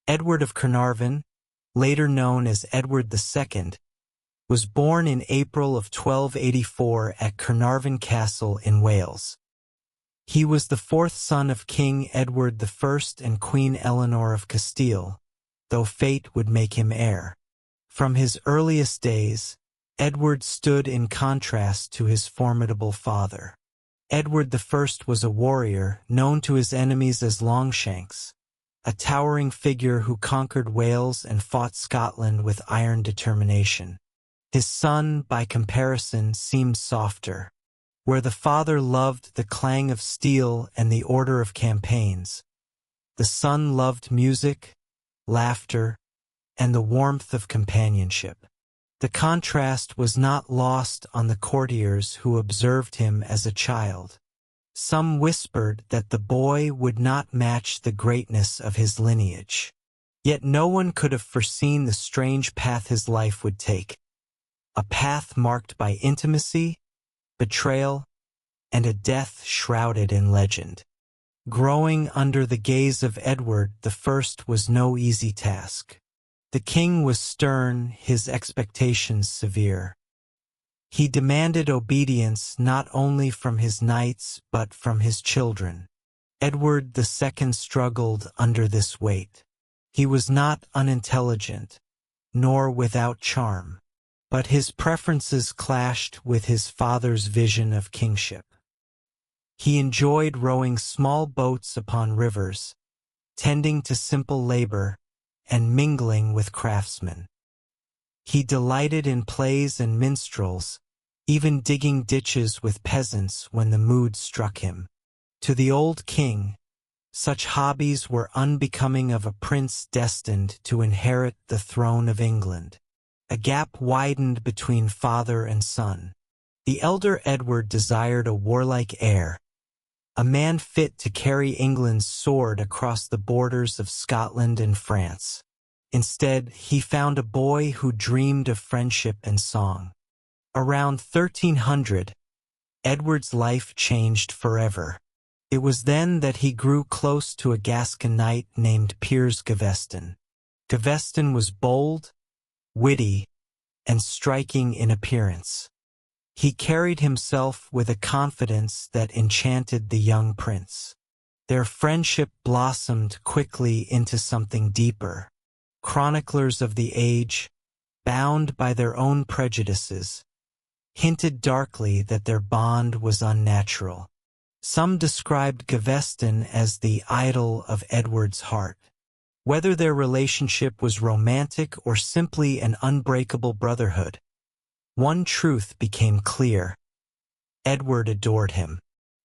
Edward of Carnarvon, later known as Edward II, was born in April of 1284 at Carnarvon Castle in Wales. He was the fourth son of King Edward I and Queen Eleanor of Castile, though fate would make him heir. From his earliest days, Edward stood in contrast to his formidable father. Edward I was a warrior known to his enemies as Longshanks, a towering figure who conquered Wales and fought Scotland with iron determination. His son, by comparison, seemed softer. Where the father loved the clang of steel and the order of campaigns, the son loved music, laughter, and the warmth of companionship. The contrast was not lost on the courtiers who observed him as a child. Some whispered that the boy would not match the greatness of his lineage. Yet no one could have foreseen the strange path his life would take, a path marked by intimacy, betrayal, and a death shrouded in legend. Growing under the gaze of Edward I was no easy task. The king was stern, his expectations severe. He demanded obedience not only from his knights but from his children. Edward II struggled under this weight. He was not unintelligent, nor without charm, but his preferences clashed with his father's vision of kingship. He enjoyed rowing small boats upon rivers, tending to simple labor, and mingling with craftsmen. He delighted in plays and minstrels, even digging ditches with peasants when the mood struck him. To the old king, such hobbies were unbecoming of a prince destined to inherit the throne of England. A gap widened between father and son. The elder Edward desired a warlike heir, a man fit to carry England's sword across the borders of Scotland and France. Instead, he found a boy who dreamed of friendship and song. Around 1300, Edward's life changed forever. It was then that he grew close to a Gascon knight named Piers Gaveston. Gaveston was bold, witty, and striking in appearance. He carried himself with a confidence that enchanted the young prince. Their friendship blossomed quickly into something deeper. Chroniclers of the age, bound by their own prejudices, hinted darkly that their bond was unnatural. Some described Gaveston as the idol of Edward's heart. Whether their relationship was romantic or simply an unbreakable brotherhood, one truth became clear. Edward adored him.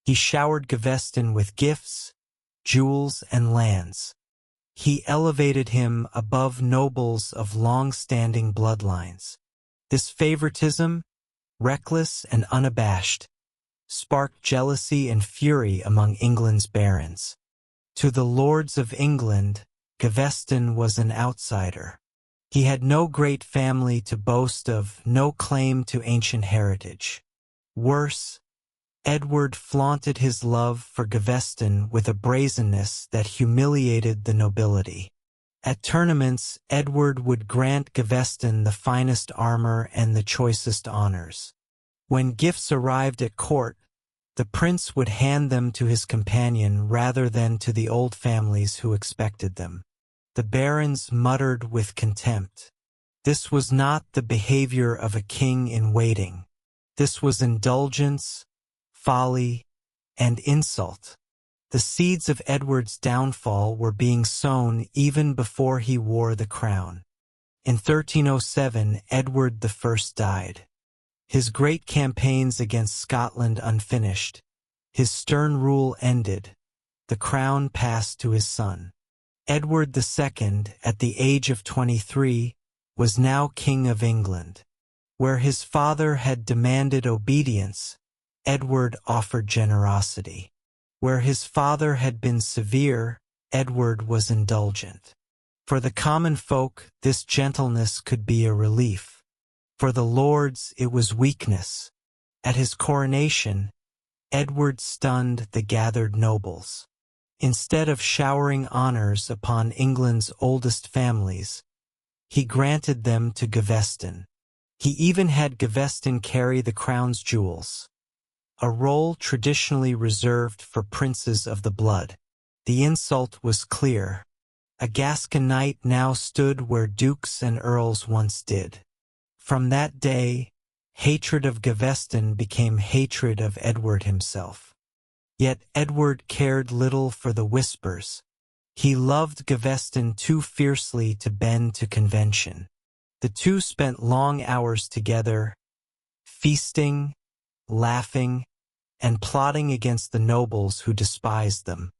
He showered Gaveston with gifts, jewels, and lands. He elevated him above nobles of long-standing bloodlines. This favoritism, reckless and unabashed, sparked jealousy and fury among England's barons. To the lords of England, Gaveston was an outsider. He had no great family to boast of, no claim to ancient heritage. Worse, Edward flaunted his love for Gaveston with a brazenness that humiliated the nobility. At tournaments, Edward would grant Gaveston the finest armor and the choicest honors. When gifts arrived at court, the prince would hand them to his companion rather than to the old families who expected them. The barons muttered with contempt. This was not the behavior of a king in waiting. This was indulgence, folly, and insult. The seeds of Edward's downfall were being sown even before he wore the crown. In 1307, Edward I died. His great campaigns against Scotland unfinished. His stern rule ended. The crown passed to his son. Edward II, at the age of 23, was now King of England. Where his father had demanded obedience, Edward offered generosity. Where his father had been severe, Edward was indulgent. For the common folk, this gentleness could be a relief. For the lords, it was weakness. At his coronation, Edward stunned the gathered nobles. Instead of showering honors upon England's oldest families, he granted them to Gaveston. He even had Gaveston carry the crown's jewels, a role traditionally reserved for princes of the blood. The insult was clear. A Gascon knight now stood where dukes and earls once did. From that day, hatred of Gaveston became hatred of Edward himself. Yet Edward cared little for the whispers. He loved Gaveston too fiercely to bend to convention. The two spent long hours together, feasting, laughing, and plotting against the nobles who despised them.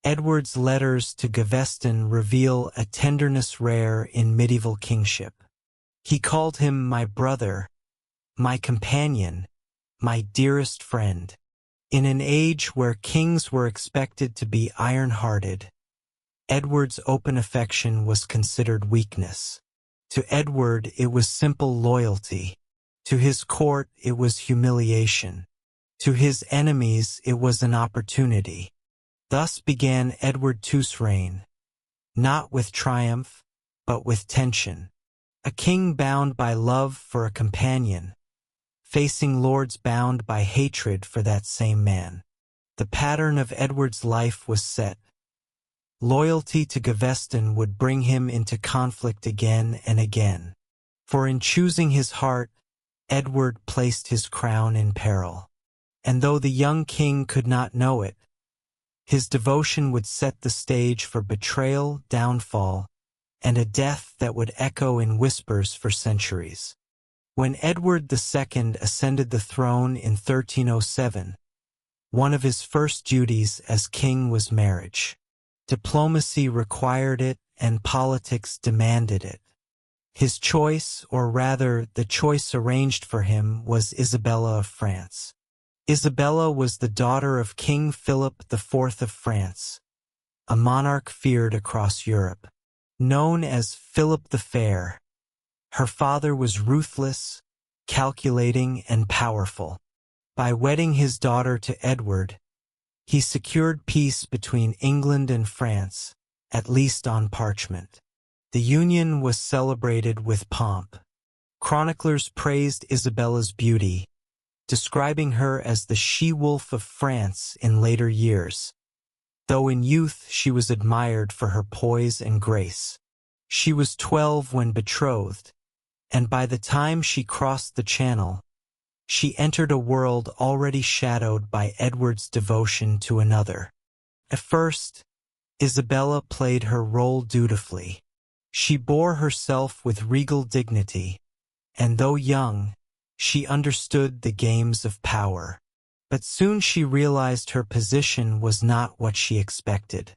Edward's letters to Gaveston reveal a tenderness rare in medieval kingship. He called him my brother, my companion, my dearest friend. In an age where kings were expected to be iron-hearted, Edward's open affection was considered weakness. To Edward it was simple loyalty. To his court it was humiliation. To his enemies it was an opportunity. Thus began Edward II's reign, not with triumph, but with tension. A king bound by love for a companion, facing lords bound by hatred for that same man. The pattern of Edward's life was set. Loyalty to Gaveston would bring him into conflict again and again. For in choosing his heart, Edward placed his crown in peril. And though the young king could not know it, his devotion would set the stage for betrayal, downfall, and a death that would echo in whispers for centuries. When Edward II ascended the throne in 1307, one of his first duties as king was marriage. Diplomacy required it, and politics demanded it. His choice, or rather the choice arranged for him, was Isabella of France. Isabella was the daughter of King Philip IV of France, a monarch feared across Europe. Known as Philip the Fair, her father was ruthless, calculating, and powerful. By wedding his daughter to Edward, he secured peace between England and France, at least on parchment. The union was celebrated with pomp. Chroniclers praised Isabella's beauty, describing her as the she-wolf of France in later years. Though in youth she was admired for her poise and grace. She was 12 when betrothed, and by the time she crossed the Channel, she entered a world already shadowed by Edward's devotion to another. At first, Isabella played her role dutifully. She bore herself with regal dignity, and though young, she understood the games of power. But soon she realized her position was not what she expected.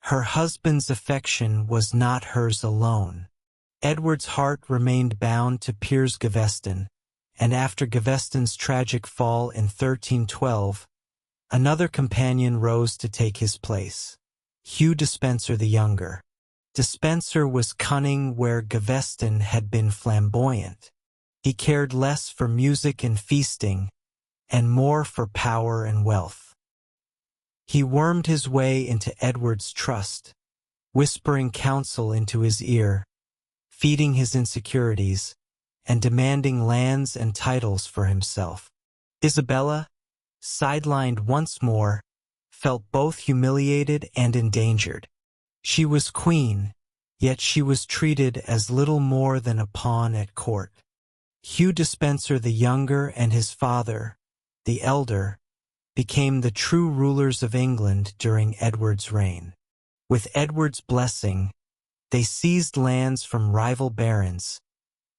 Her husband's affection was not hers alone. Edward's heart remained bound to Piers Gaveston, and after Gaveston's tragic fall in 1312, another companion rose to take his place, Hugh Despenser the Younger. Despenser was cunning where Gaveston had been flamboyant. He cared less for music and feasting, and more for power and wealth. He wormed his way into Edward's trust, whispering counsel into his ear, feeding his insecurities, and demanding lands and titles for himself. Isabella, sidelined once more, felt both humiliated and endangered. She was queen, yet she was treated as little more than a pawn at court. Hugh Despenser the Younger and his father, the elder, became the true rulers of England during Edward's reign. With Edward's blessing, they seized lands from rival barons,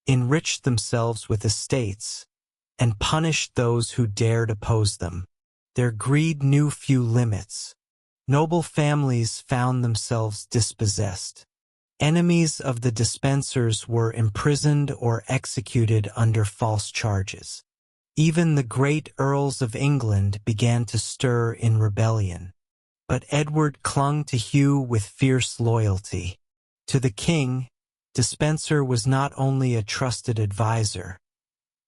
enriched themselves with estates, and punished those who dared oppose them. Their greed knew few limits. Noble families found themselves dispossessed. Enemies of the Despensers were imprisoned or executed under false charges. Even the great earls of England began to stir in rebellion. But Edward clung to Hugh with fierce loyalty. To the king, Despenser was not only a trusted advisor,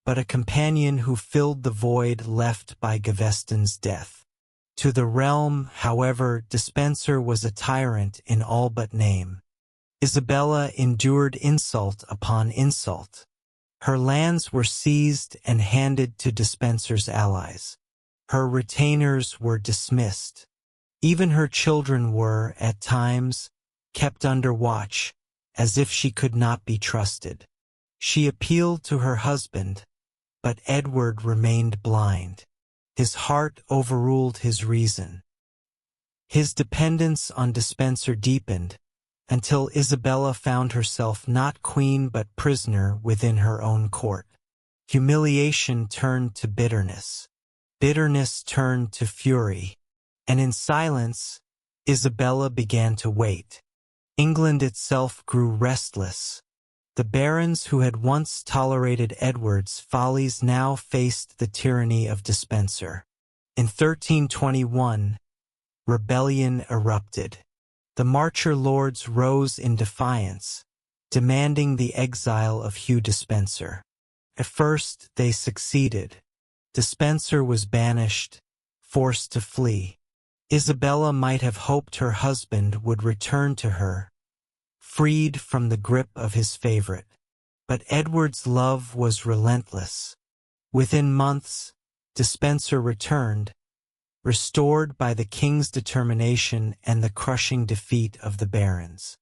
but a companion who filled the void left by Gaveston's death. To the realm, however, Despenser was a tyrant in all but name. Isabella endured insult upon insult. Her lands were seized and handed to Despenser's allies. Her retainers were dismissed. Even her children were, at times, kept under watch, as if she could not be trusted. She appealed to her husband, but Edward remained blind. His heart overruled his reason. His dependence on Despenser deepened, until Isabella found herself not queen but prisoner within her own court. Humiliation turned to bitterness. Bitterness turned to fury. And in silence, Isabella began to wait. England itself grew restless. The barons who had once tolerated Edward's follies now faced the tyranny of Despenser. In 1321, rebellion erupted. The Marcher lords rose in defiance, demanding the exile of Hugh Despenser. At first, they succeeded. Despenser was banished, forced to flee. Isabella might have hoped her husband would return to her, freed from the grip of his favorite. But Edward's love was relentless. Within months, Despenser returned, restored by the king's determination and the crushing defeat of the barons.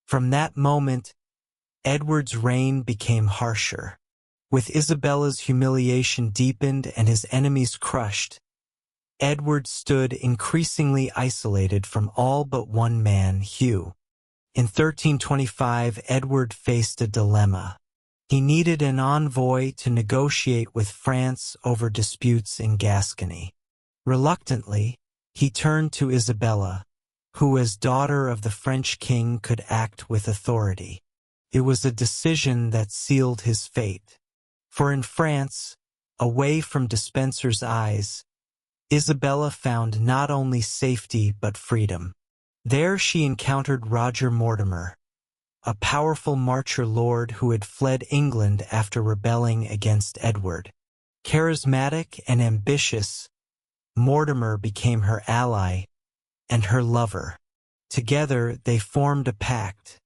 From that moment, Edward's reign became harsher. With Isabella's humiliation deepened and his enemies crushed, Edward stood increasingly isolated from all but one man, Hugh. In 1325, Edward faced a dilemma. He needed an envoy to negotiate with France over disputes in Gascony. Reluctantly, he turned to Isabella, who as daughter of the French king could act with authority. It was a decision that sealed his fate. For in France, away from Despenser's eyes, Isabella found not only safety but freedom. There she encountered Roger Mortimer, a powerful Marcher lord who had fled England after rebelling against Edward. Charismatic and ambitious, Mortimer became her ally and her lover. Together they formed a pact.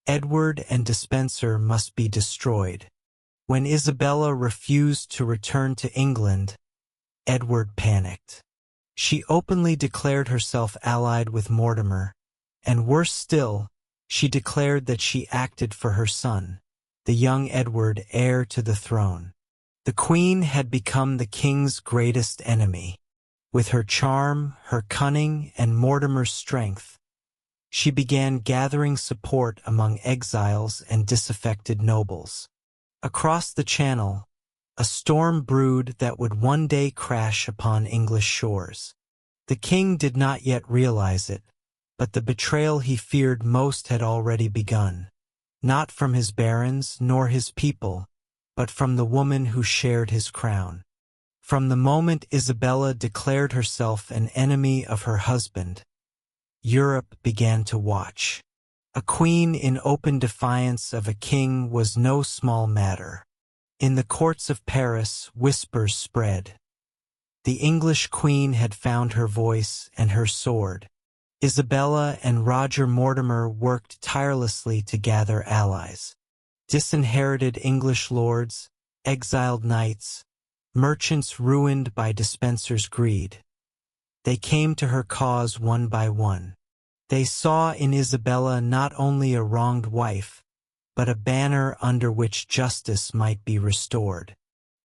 Edward and Despenser must be destroyed. When Isabella refused to return to England, Edward panicked. She openly declared herself allied with Mortimer, and worse still, she declared that she acted for her son, the young Edward, heir to the throne. The queen had become the king's greatest enemy. With her charm, her cunning, and Mortimer's strength, she began gathering support among exiles and disaffected nobles. Across the Channel, a storm brewed that would one day crash upon English shores. The king did not yet realize it, but the betrayal he feared most had already begun, not from his barons nor his people, but from the woman who shared his crown. From the moment Isabella declared herself an enemy of her husband, Europe began to watch. A queen in open defiance of a king was no small matter. In the courts of Paris, whispers spread. The English queen had found her voice and her sword. Isabella and Roger Mortimer worked tirelessly to gather allies. Disinherited English lords, exiled knights, merchants ruined by Despenser's greed. They came to her cause one by one. They saw in Isabella not only a wronged wife, but a banner under which justice might be restored.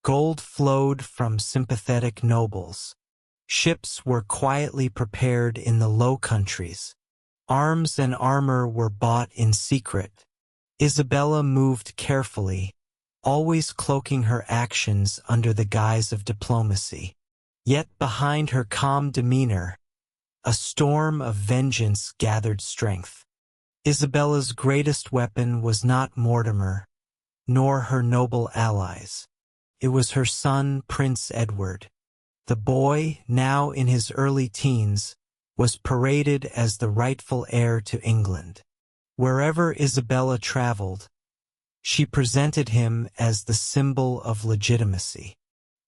Gold flowed from sympathetic nobles. Ships were quietly prepared in the Low Countries. Arms and armor were bought in secret. Isabella moved carefully, always cloaking her actions under the guise of diplomacy. Yet behind her calm demeanor, a storm of vengeance gathered strength. Isabella's greatest weapon was not Mortimer, nor her noble allies. It was her son, Prince Edward. The boy, now in his early teens, was paraded as the rightful heir to England. Wherever Isabella traveled, she presented him as the symbol of legitimacy.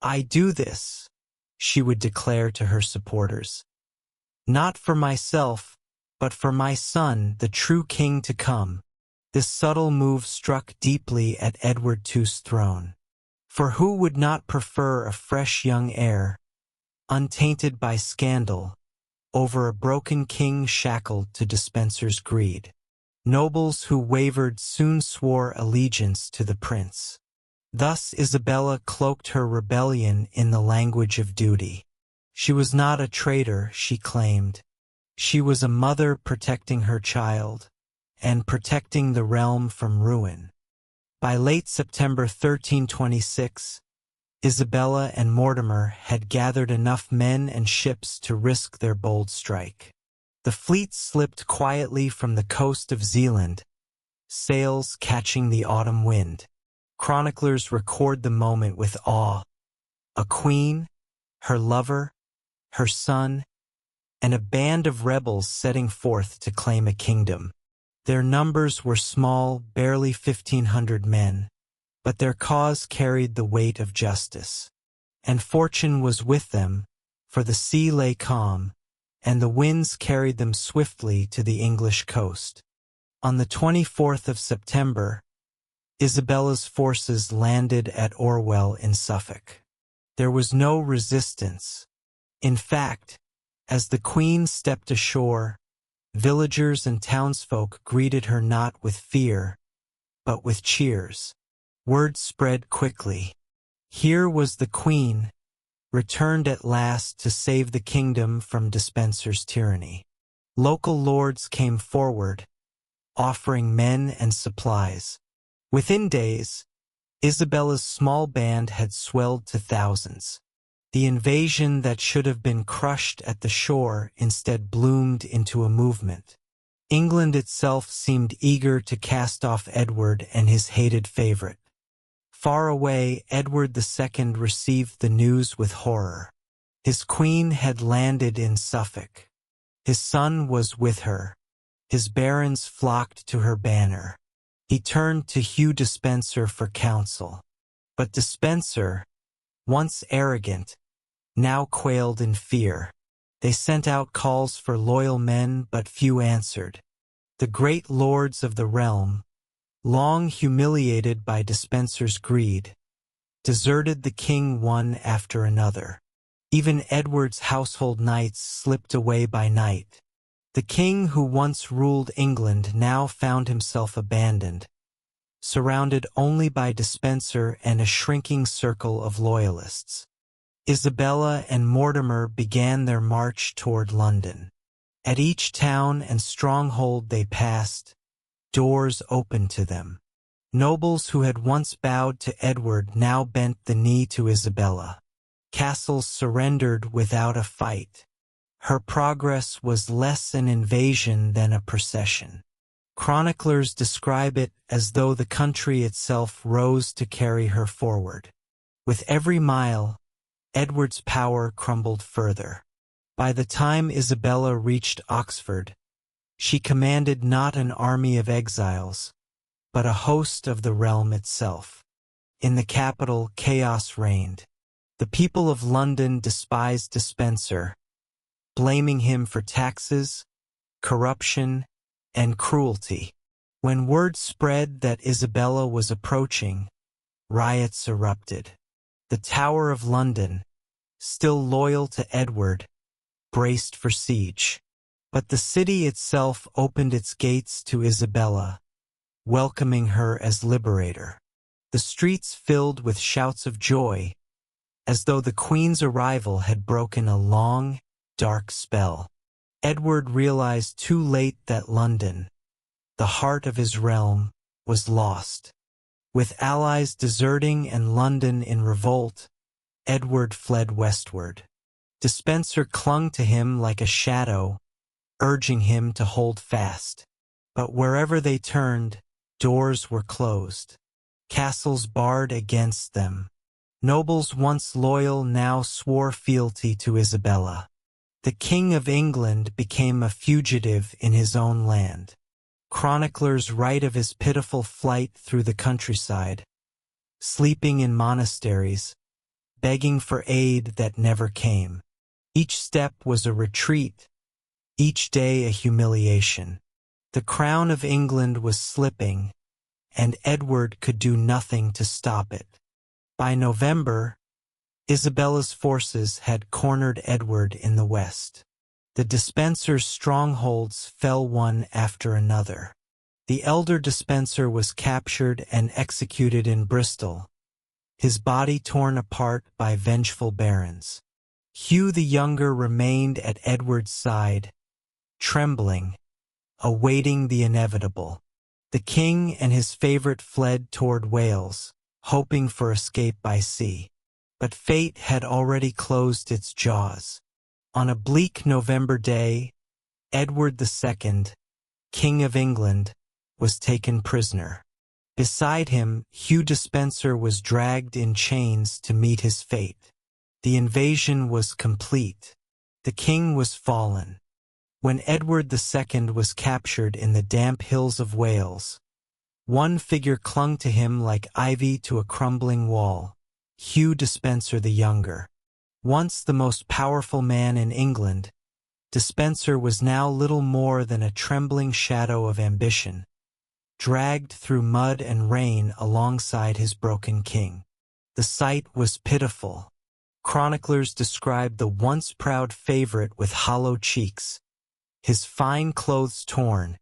"I do this," she would declare to her supporters. Not for myself, but for my son, the true king to come. This subtle move struck deeply at Edward II's throne. For who would not prefer a fresh young heir, untainted by scandal, over a broken king shackled to Despenser's greed? Nobles who wavered soon swore allegiance to the prince. Thus Isabella cloaked her rebellion in the language of duty. She was not a traitor, she claimed. She was a mother protecting her child, and protecting the realm from ruin. By late September 1326, Isabella and Mortimer had gathered enough men and ships to risk their bold strike. The fleet slipped quietly from the coast of Zealand, sails catching the autumn wind. Chroniclers record the moment with awe. A queen, her lover, her son, and a band of rebels setting forth to claim a kingdom. Their numbers were small, barely 1,500 men, but their cause carried the weight of justice. And fortune was with them, for the sea lay calm, and the winds carried them swiftly to the English coast. On the 24th of September, Isabella's forces landed at Orwell in Suffolk. There was no resistance. In fact, as the Queen stepped ashore, villagers and townsfolk greeted her not with fear, but with cheers. Word spread quickly. Here was the Queen, returned at last to save the kingdom from Despenser's tyranny. Local lords came forward, offering men and supplies. Within days, Isabella's small band had swelled to thousands. The invasion that should have been crushed at the shore instead bloomed into a movement. England itself seemed eager to cast off Edward and his hated favorite. Far away, Edward II received the news with horror. His queen had landed in Suffolk. His son was with her. His barons flocked to her banner. He turned to Hugh Despenser for counsel. But Despenser, once arrogant, now quailed in fear. They sent out calls for loyal men, but few answered. The great lords of the realm, long humiliated by Despenser's greed, deserted the king one after another. Even Edward's household knights slipped away by night. The king who once ruled England now found himself abandoned, surrounded only by Despenser and a shrinking circle of loyalists. Isabella and Mortimer began their march toward London. At each town and stronghold they passed, doors opened to them. Nobles who had once bowed to Edward now bent the knee to Isabella. Castles surrendered without a fight. Her progress was less an invasion than a procession. Chroniclers describe it as though the country itself rose to carry her forward. With every mile, Edward's power crumbled further. By the time Isabella reached Oxford, she commanded not an army of exiles, but a host of the realm itself. In the capital, chaos reigned. The people of London despised Despenser, blaming him for taxes, corruption, and cruelty. When word spread that Isabella was approaching, riots erupted. The Tower of London, still loyal to Edward, braced for siege. But the city itself opened its gates to Isabella, welcoming her as liberator. The streets filled with shouts of joy, as though the Queen's arrival had broken a long, dark spell. Edward realized too late that London, the heart of his realm, was lost. With allies deserting and London in revolt, Edward fled westward. Despenser clung to him like a shadow, urging him to hold fast. But wherever they turned, doors were closed. Castles barred against them. Nobles once loyal now swore fealty to Isabella. The King of England became a fugitive in his own land. Chroniclers write of his pitiful flight through the countryside, sleeping in monasteries, begging for aid that never came. Each step was a retreat, each day a humiliation. The crown of England was slipping, and Edward could do nothing to stop it. By November, Isabella's forces had cornered Edward in the west. The Despencer's strongholds fell one after another. The elder Despencer was captured and executed in Bristol, his body torn apart by vengeful barons. Hugh the Younger remained at Edward's side, trembling, awaiting the inevitable. The king and his favorite fled toward Wales, hoping for escape by sea. But fate had already closed its jaws. On a bleak November day, Edward II, King of England, was taken prisoner. Beside him, Hugh Despencer was dragged in chains to meet his fate. The invasion was complete. The king was fallen. When Edward II was captured in the damp hills of Wales, one figure clung to him like ivy to a crumbling wall: Hugh Despencer the Younger. Once the most powerful man in England, Despencer was now little more than a trembling shadow of ambition, dragged through mud and rain alongside his broken king. The sight was pitiful. Chroniclers described the once proud favorite with hollow cheeks, his fine clothes torn,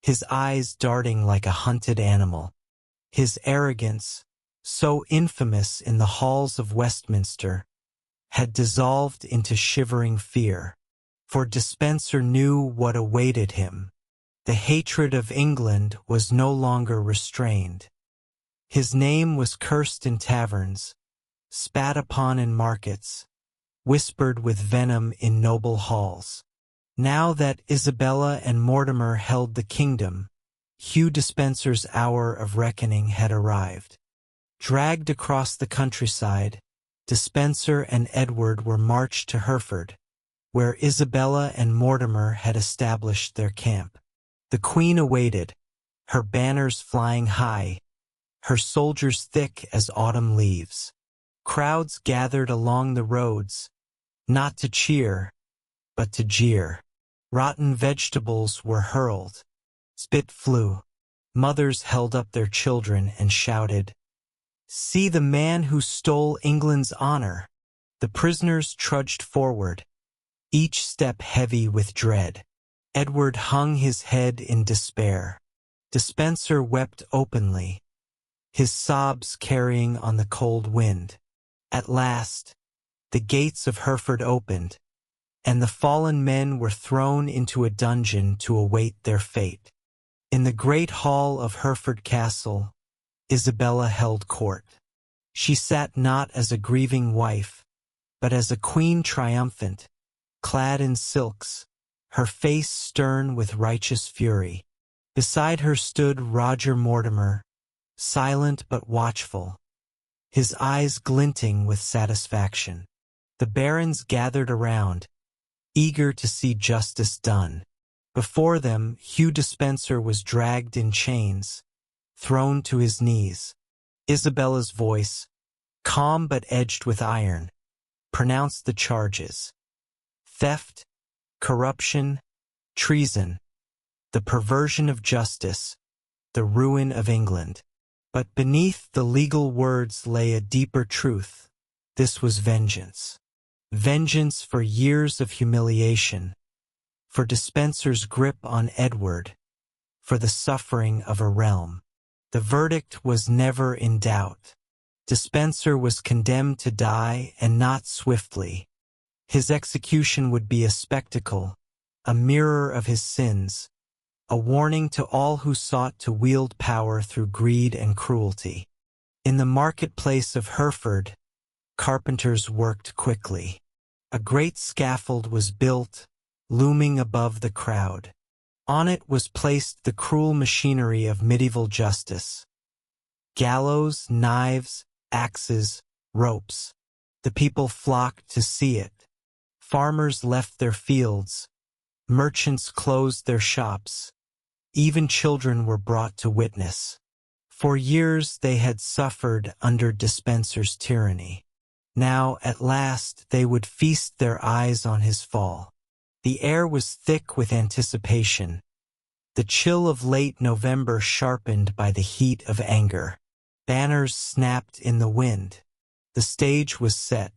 his eyes darting like a hunted animal. His arrogance, so infamous in the halls of Westminster, had dissolved into shivering fear. For Despencer knew what awaited him. The hatred of England was no longer restrained. His name was cursed in taverns, spat upon in markets, whispered with venom in noble halls. Now that Isabella and Mortimer held the kingdom, Hugh Despencer's hour of reckoning had arrived. Dragged across the countryside, Despencer and Edward were marched to Hereford, where Isabella and Mortimer had established their camp. The Queen awaited, her banners flying high, her soldiers thick as autumn leaves. Crowds gathered along the roads, not to cheer, but to jeer. Rotten vegetables were hurled. Spit flew. Mothers held up their children and shouted, "See the man who stole England's honor!" The prisoners trudged forward, each step heavy with dread. Edward hung his head in despair. Despencer wept openly, his sobs carrying on the cold wind. At last, the gates of Hereford opened, and the fallen men were thrown into a dungeon to await their fate. In the great hall of Hereford Castle, Isabella held court. She sat not as a grieving wife, but as a queen triumphant, clad in silks, her face stern with righteous fury. Beside her stood Roger Mortimer, silent but watchful, his eyes glinting with satisfaction. The barons gathered around, eager to see justice done. Before them, Hugh Despencer was dragged in chains, thrown to his knees. Isabella's voice, calm but edged with iron, pronounced the charges: theft, corruption, treason, the perversion of justice, the ruin of England. But beneath the legal words lay a deeper truth. This was vengeance. Vengeance for years of humiliation, for Despencer's grip on Edward, for the suffering of a realm. The verdict was never in doubt. Despencer was condemned to die, and not swiftly. His execution would be a spectacle, a mirror of his sins, a warning to all who sought to wield power through greed and cruelty. In the marketplace of Hereford, carpenters worked quickly. A great scaffold was built, looming above the crowd. On it was placed the cruel machinery of medieval justice: gallows, knives, axes, ropes. The people flocked to see it. Farmers left their fields. Merchants closed their shops. Even children were brought to witness. For years they had suffered under Despencer's tyranny. Now, at last, they would feast their eyes on his fall. The air was thick with anticipation, the chill of late November sharpened by the heat of anger. Banners snapped in the wind. The stage was set.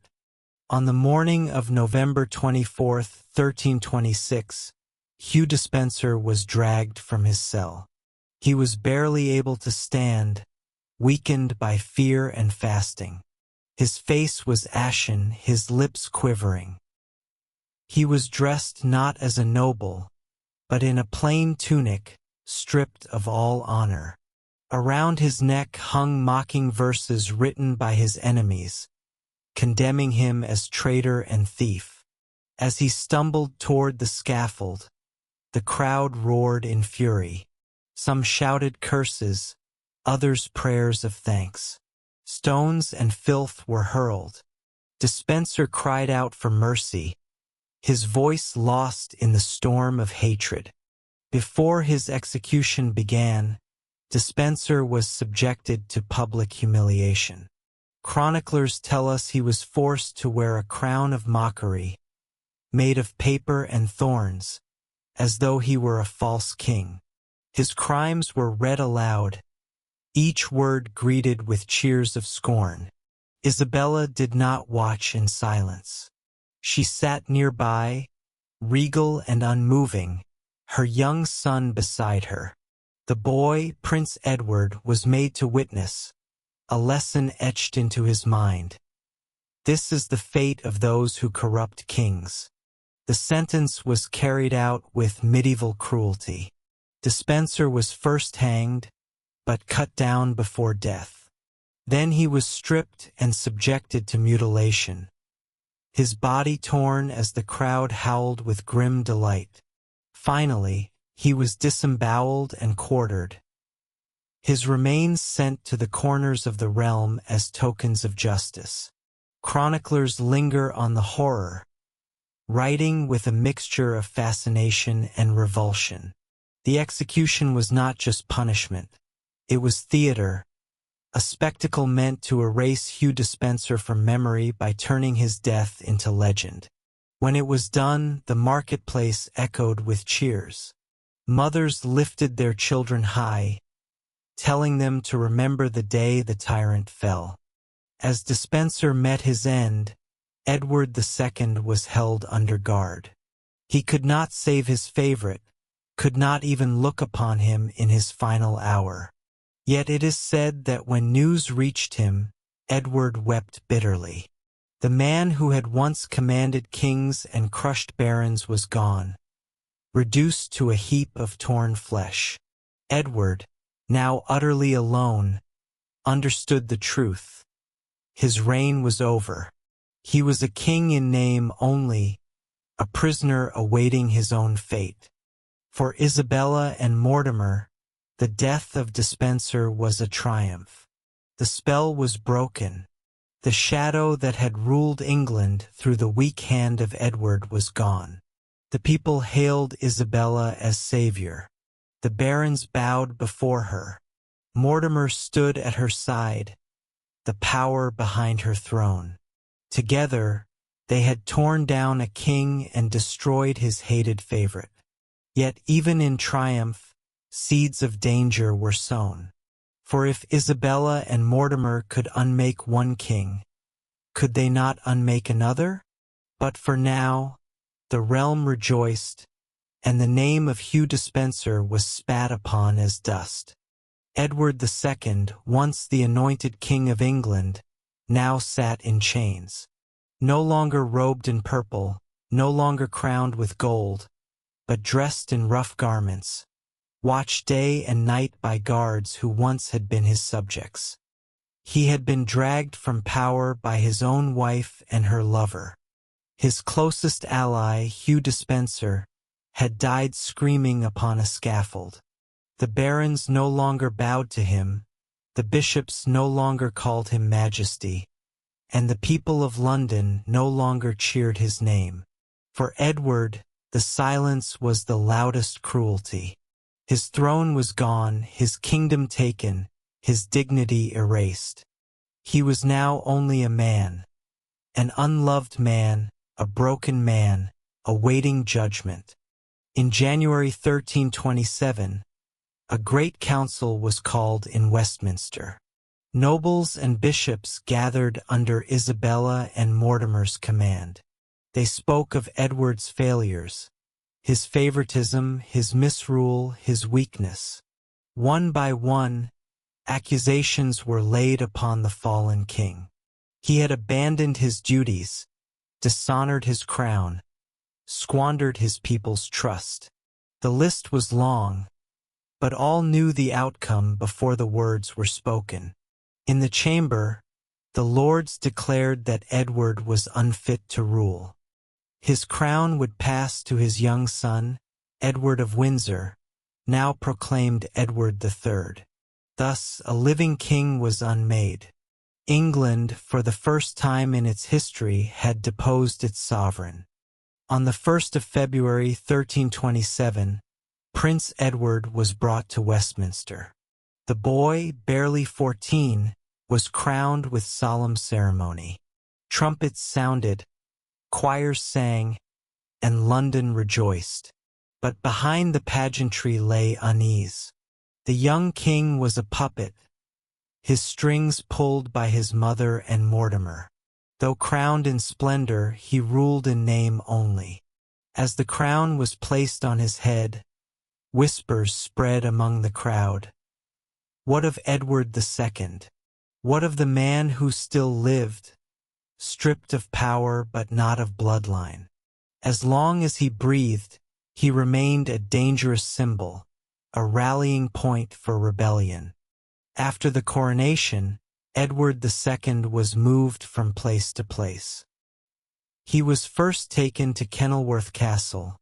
On the morning of November 24th, 1326, Hugh Despenser was dragged from his cell. He was barely able to stand, weakened by fear and fasting. His face was ashen, his lips quivering. He was dressed not as a noble, but in a plain tunic, stripped of all honor. Around his neck hung mocking verses written by his enemies, condemning him as traitor and thief. As he stumbled toward the scaffold, the crowd roared in fury. Some shouted curses, others prayers of thanks. Stones and filth were hurled. Despenser cried out for mercy, his voice lost in the storm of hatred. Before his execution began, Despenser was subjected to public humiliation. Chroniclers tell us he was forced to wear a crown of mockery, made of paper and thorns, as though he were a false king. His crimes were read aloud, each word greeted with cheers of scorn. Isabella did not watch in silence. She sat nearby, regal and unmoving, her young son beside her. The boy, Prince Edward, was made to witness, a lesson etched into his mind. This is the fate of those who corrupt kings. The sentence was carried out with medieval cruelty. Despenser was first hanged, but cut down before death. Then he was stripped and subjected to mutilation, his body torn as the crowd howled with grim delight. Finally, he was disemboweled and quartered, his remains sent to the corners of the realm as tokens of justice. Chroniclers linger on the horror, writing with a mixture of fascination and revulsion. The execution was not just punishment, it was theater, a spectacle meant to erase Hugh Despenser from memory by turning his death into legend. When it was done, the marketplace echoed with cheers. Mothers lifted their children high, telling them to remember the day the tyrant fell. As Despenser met his end, Edward II was held under guard. He could not save his favorite, could not even look upon him in his final hour. Yet it is said that when news reached him, Edward wept bitterly. The man who had once commanded kings and crushed barons was gone, reduced to a heap of torn flesh. Edward, now utterly alone, understood the truth. His reign was over. He was a king in name only, a prisoner awaiting his own fate. For Isabella and Mortimer, the death of Despenser was a triumph. The spell was broken. The shadow that had ruled England through the weak hand of Edward was gone. The people hailed Isabella as savior. The barons bowed before her. Mortimer stood at her side, the power behind her throne. Together, they had torn down a king and destroyed his hated favorite. Yet even in triumph, seeds of danger were sown. For if Isabella and Mortimer could unmake one king, could they not unmake another? But for now, the realm rejoiced, and the name of Hugh Despenser was spat upon as dust. Edward II, once the anointed king of England, now sat in chains. No longer robed in purple, no longer crowned with gold, but dressed in rough garments, watched day and night by guards who once had been his subjects. He had been dragged from power by his own wife and her lover. His closest ally, Hugh Despenser, had died screaming upon a scaffold. The barons no longer bowed to him, the bishops no longer called him majesty, and the people of London no longer cheered his name. For Edward, the silence was the loudest cruelty. His throne was gone, his kingdom taken, his dignity erased. He was now only a man, an unloved man, a broken man, awaiting judgment. In January 1327, a great council was called in Westminster. Nobles and bishops gathered under Isabella and Mortimer's command. They spoke of Edward's failures, his favoritism, his misrule, his weakness. One by one, accusations were laid upon the fallen king. He had abandoned his duties, dishonored his crown, squandered his people's trust. The list was long, but all knew the outcome before the words were spoken. In the chamber, the lords declared that Edward was unfit to rule. His crown would pass to his young son, Edward of Windsor, now proclaimed Edward III. Thus, a living king was unmade. England, for the first time in its history, had deposed its sovereign. On the 1st of February 1327, Prince Edward was brought to Westminster. The boy, barely 14, was crowned with solemn ceremony. Trumpets sounded, choirs sang, and London rejoiced. But behind the pageantry lay unease. The young king was a puppet, his strings pulled by his mother and Mortimer. Though crowned in splendor, he ruled in name only. As the crown was placed on his head, whispers spread among the crowd. What of Edward II? What of the man who still lived, stripped of power but not of bloodline? As long as he breathed, he remained a dangerous symbol, a rallying point for rebellion. After the coronation, Edward II was moved from place to place. He was first taken to Kenilworth Castle,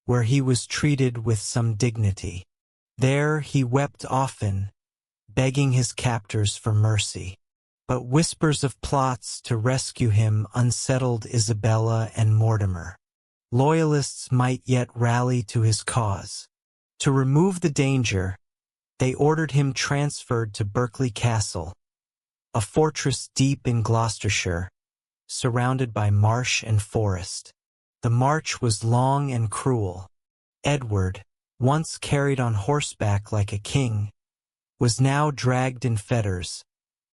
where he was treated with some dignity. There he wept often, begging his captors for mercy. But whispers of plots to rescue him unsettled Isabella and Mortimer. Loyalists might yet rally to his cause. To remove the danger, they ordered him transferred to Berkeley Castle, a fortress deep in Gloucestershire, surrounded by marsh and forest. The march was long and cruel. Edward, once carried on horseback like a king, was now dragged in fetters,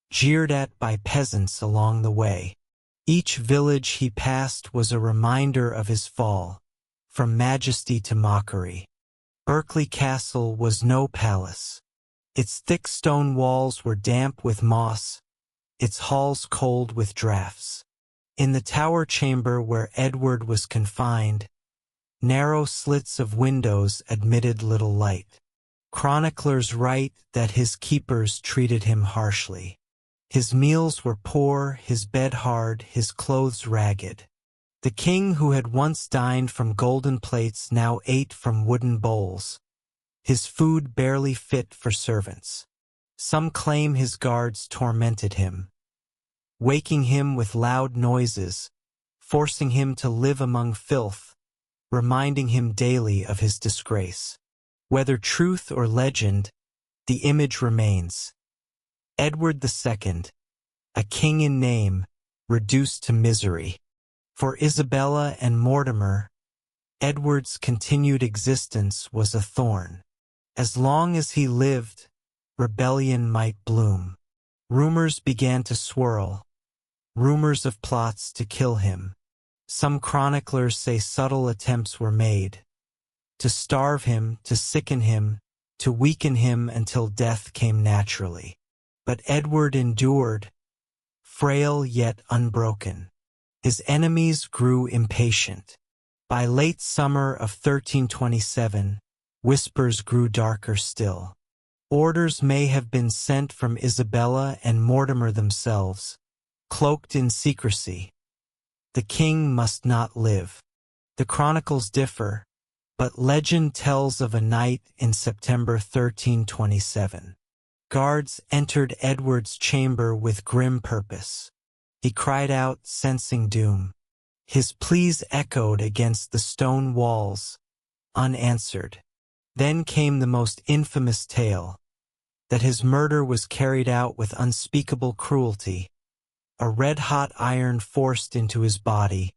jeered at by peasants along the way. Each village he passed was a reminder of his fall, from majesty to mockery. Berkeley Castle was no palace. Its thick stone walls were damp with moss, its halls cold with draughts. In the tower chamber where Edward was confined, narrow slits of windows admitted little light. Chroniclers write that his keepers treated him harshly. His meals were poor, his bed hard, his clothes ragged. The king who had once dined from golden plates now ate from wooden bowls, his food barely fit for servants. Some claim his guards tormented him, waking him with loud noises, forcing him to live among filth, reminding him daily of his disgrace. Whether truth or legend, the image remains. Edward II, a king in name, reduced to misery. For Isabella and Mortimer, Edward's continued existence was a thorn. As long as he lived, rebellion might bloom. Rumors began to swirl, rumors of plots to kill him. Some chroniclers say subtle attempts were made to starve him, to sicken him, to weaken him until death came naturally. But Edward endured, frail yet unbroken. His enemies grew impatient. By late summer of 1327, whispers grew darker still. Orders may have been sent from Isabella and Mortimer themselves, cloaked in secrecy. The king must not live. The chronicles differ, but legend tells of a night in September 1327. Guards entered Edward's chamber with grim purpose. He cried out, sensing doom. His pleas echoed against the stone walls, unanswered. Then came the most infamous tale, that his murder was carried out with unspeakable cruelty, a red-hot iron forced into his body,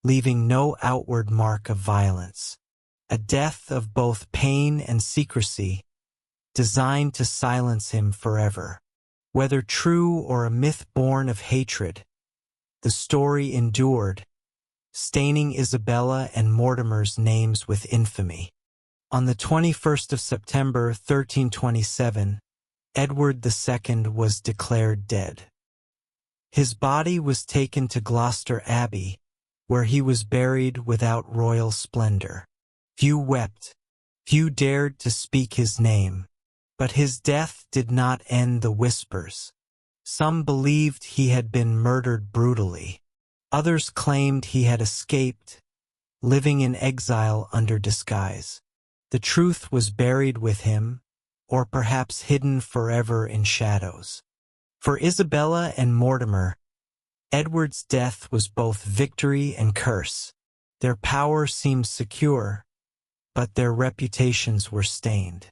leaving no outward mark of violence. A death of both pain and secrecy, designed to silence him forever. Whether true or a myth born of hatred, the story endured, staining Isabella and Mortimer's names with infamy. On the 21st of September 1327, Edward II was declared dead. His body was taken to Gloucester Abbey, where he was buried without royal splendor. Few wept, few dared to speak his name, but his death did not end the whispers. Some believed he had been murdered brutally. Others claimed he had escaped, living in exile under disguise. The truth was buried with him, or perhaps hidden forever in shadows. For Isabella and Mortimer, Edward's death was both victory and curse. Their power seemed secure, but their reputations were stained.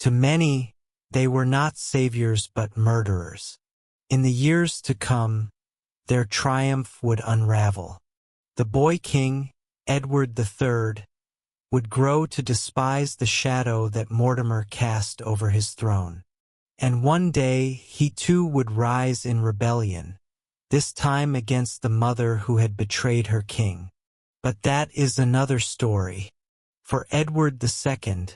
To many, they were not saviors but murderers. In the years to come, their triumph would unravel. The boy king, Edward III, would grow to despise the shadow that Mortimer cast over his throne. And one day he too would rise in rebellion, this time against the mother who had betrayed her king. But that is another story. For Edward II,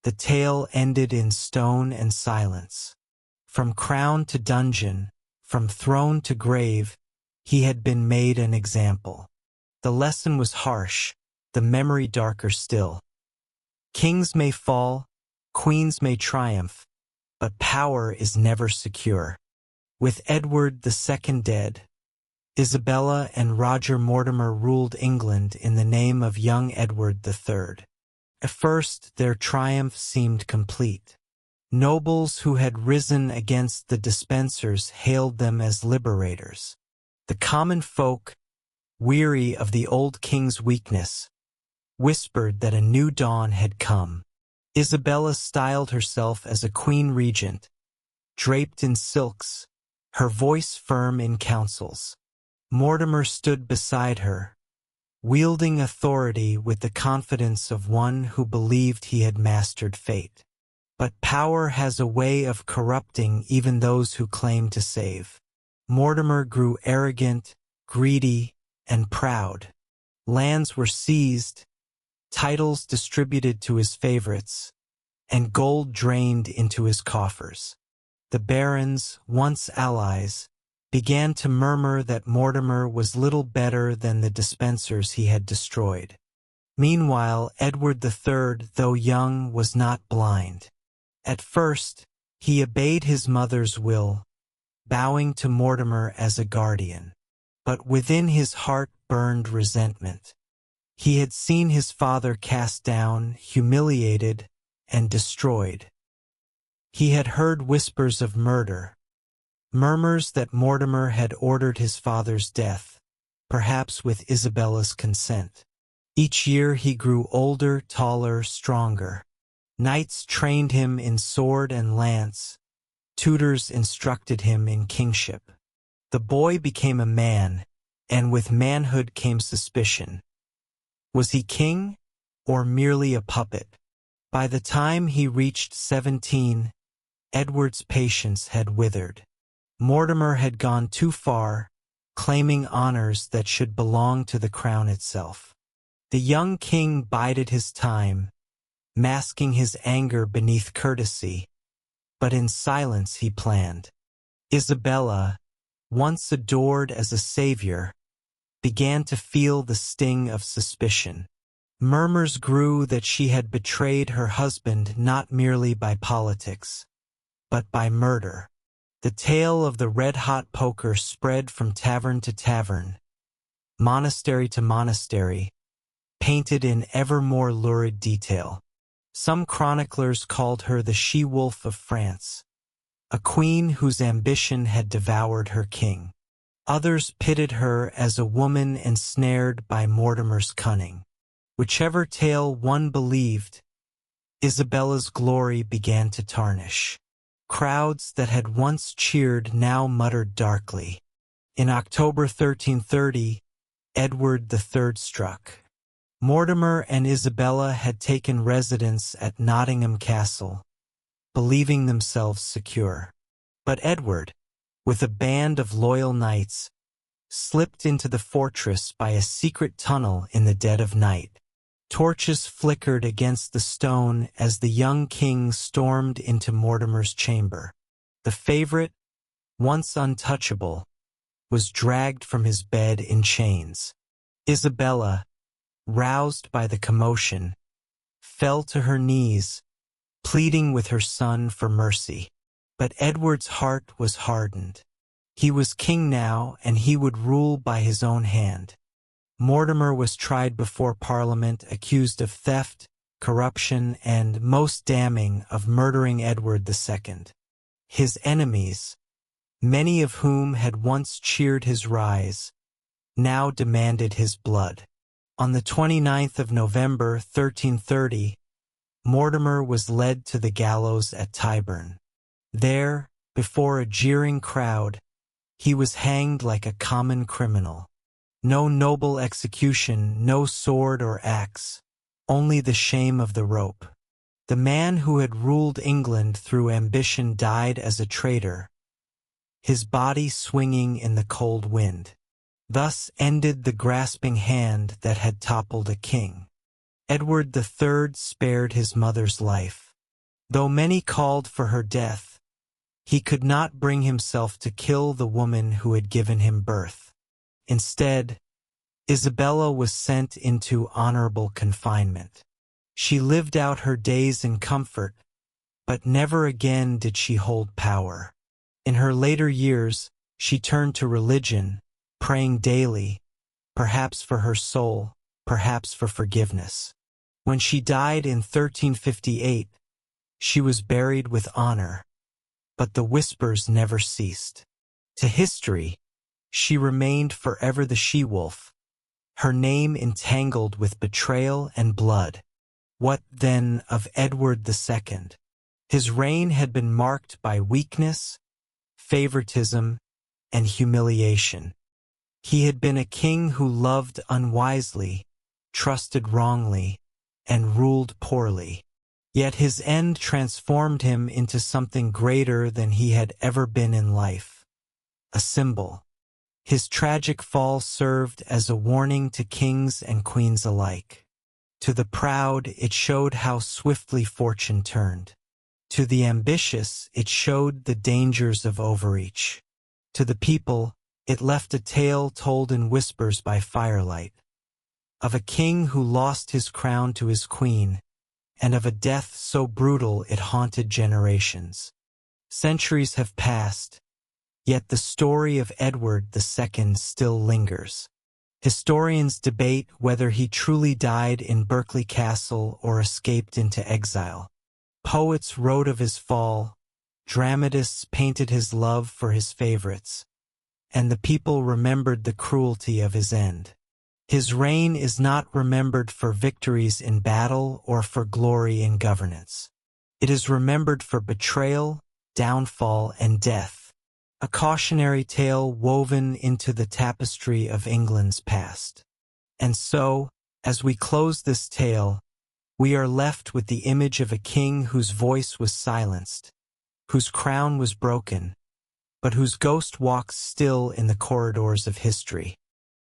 the tale ended in stone and silence. From crown to dungeon, from throne to grave, he had been made an example. The lesson was harsh, the memory darker still. Kings may fall, queens may triumph, but power is never secure. With Edward II dead, Isabella and Roger Mortimer ruled England in the name of young Edward III. At first, their triumph seemed complete. Nobles who had risen against the Despensers hailed them as liberators. The common folk, weary of the old king's weakness, whispered that a new dawn had come. Isabella styled herself as a queen regent, draped in silks, her voice firm in councils. Mortimer stood beside her, wielding authority with the confidence of one who believed he had mastered fate. But power has a way of corrupting even those who claim to save. Mortimer grew arrogant, greedy, and proud. Lands were seized, titles distributed to his favorites, and gold drained into his coffers. The barons, once allies, began to murmur that Mortimer was little better than the Despensers he had destroyed. Meanwhile, Edward III, though young, was not blind. At first, he obeyed his mother's will, bowing to Mortimer as a guardian. But within his heart burned resentment. He had seen his father cast down, humiliated, and destroyed. He had heard whispers of murder, murmurs that Mortimer had ordered his father's death, perhaps with Isabella's consent. Each year he grew older, taller, stronger. Knights trained him in sword and lance, tutors instructed him in kingship. The boy became a man, and with manhood came suspicion. Was he king, or merely a puppet? By the time he reached 17, Edward's patience had withered. Mortimer had gone too far, claiming honors that should belong to the crown itself. The young king bided his time, masking his anger beneath courtesy, but in silence he planned. Isabella, once adored as a savior, began to feel the sting of suspicion. Murmurs grew that she had betrayed her husband not merely by politics, but by murder. The tale of the red-hot poker spread from tavern to tavern, monastery to monastery, painted in ever more lurid detail. Some chroniclers called her the she-wolf of France, a queen whose ambition had devoured her king. Others pitted her as a woman ensnared by Mortimer's cunning. Whichever tale one believed, Isabella's glory began to tarnish. Crowds that had once cheered now muttered darkly. In October 1330, Edward III struck. Mortimer and Isabella had taken residence at Nottingham Castle, believing themselves secure. But Edward, with a band of loyal knights, slipped into the fortress by a secret tunnel in the dead of night. Torches flickered against the stone as the young king stormed into Mortimer's chamber. The favorite, once untouchable, was dragged from his bed in chains. Isabella, roused by the commotion, fell to her knees, pleading with her son for mercy. But Edward's heart was hardened. He was king now, and he would rule by his own hand. Mortimer was tried before Parliament, accused of theft, corruption, and, most damning, of murdering Edward II. His enemies, many of whom had once cheered his rise, now demanded his blood. On the 29th of November 1330, Mortimer was led to the gallows at Tyburn. There, before a jeering crowd, he was hanged like a common criminal. No noble execution, no sword or axe, only the shame of the rope. The man who had ruled England through ambition died as a traitor, his body swinging in the cold wind. Thus ended the grasping hand that had toppled a king. Edward III spared his mother's life. Though many called for her death, he could not bring himself to kill the woman who had given him birth. Instead, Isabella was sent into honorable confinement. She lived out her days in comfort, but never again did she hold power. In her later years, she turned to religion, praying daily, perhaps for her soul, perhaps for forgiveness. When she died in 1358, she was buried with honor, but the whispers never ceased. To history, she remained forever the she-wolf, her name entangled with betrayal and blood. What, then, of Edward II? His reign had been marked by weakness, favoritism, and humiliation. He had been a king who loved unwisely, trusted wrongly, and ruled poorly. Yet his end transformed him into something greater than he had ever been in life. A symbol. His tragic fall served as a warning to kings and queens alike. To the proud, it showed how swiftly fortune turned. To the ambitious, it showed the dangers of overreach. To the people, it left a tale told in whispers by firelight, of a king who lost his crown to his queen, and of a death so brutal it haunted generations. Centuries have passed, yet the story of Edward II still lingers. Historians debate whether he truly died in Berkeley Castle or escaped into exile. Poets wrote of his fall, dramatists painted his love for his favorites, and the people remembered the cruelty of his end. His reign is not remembered for victories in battle or for glory in governance. It is remembered for betrayal, downfall, and death, a cautionary tale woven into the tapestry of England's past. And so, as we close this tale, we are left with the image of a king whose voice was silenced, whose crown was broken, but whose ghost walks still in the corridors of history.